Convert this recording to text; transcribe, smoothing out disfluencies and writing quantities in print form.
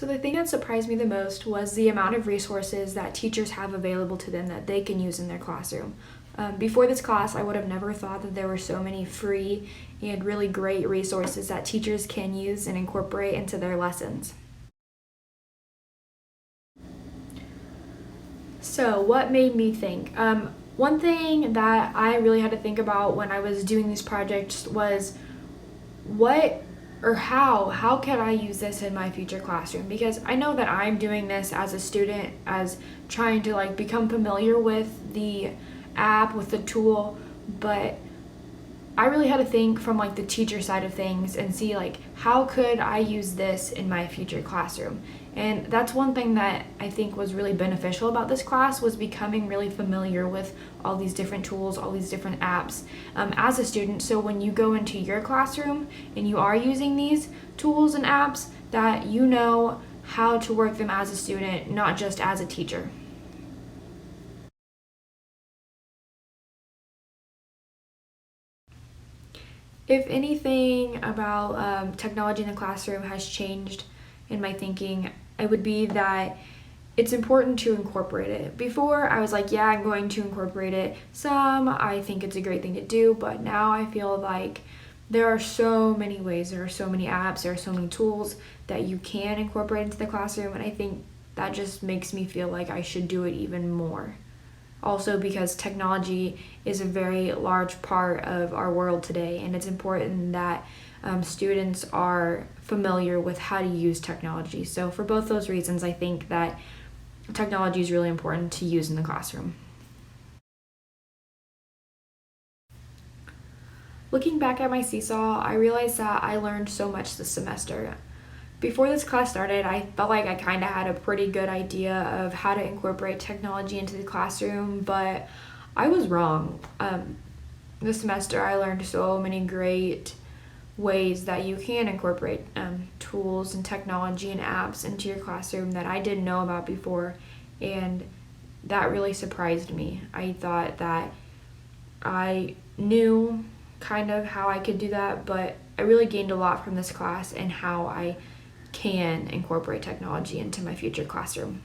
So the thing that surprised me the most was the amount of resources that teachers have available to them that they can use in their classroom. Before this class, I would have never thought that there were so many free and really great resources that teachers can use and incorporate into their lessons. So, what made me think? One thing that I really had to think about when I was doing these projects was what or how can I use this in my future classroom? Because I know that I'm doing this as a student, as trying to like become familiar with the app, with the tool, but I really had to think from like the teacher side of things and see like how could I use this in my future classroom. And that's one thing that I think was really beneficial about this class was becoming really familiar with all these different tools, all these different apps as a student. So when you go into your classroom and you are using these tools and apps, that you know how to work them as a student, not just as a teacher. If anything about technology in the classroom has changed in my thinking, it would be that it's important to incorporate it. Before, I was like, yeah, I'm going to incorporate it some. I think it's a great thing to do, but now I feel like there are so many ways, there are so many apps, there are so many tools that you can incorporate into the classroom, and I think that just makes me feel like I should do it even more. Also, because technology is a very large part of our world today, and it's important that students are familiar with how to use technology. So, for both those reasons, I think that technology is really important to use in the classroom. Looking back at my seesaw, I realized that I learned so much this semester. Before this class started, I felt like I kind of had a pretty good idea of how to incorporate technology into the classroom, but I was wrong. This semester, I learned so many great ways that you can incorporate tools and technology and apps into your classroom that I didn't know about before, and that really surprised me. I thought that I knew kind of how I could do that, but I really gained a lot from this class and how I can incorporate technology into my future classroom.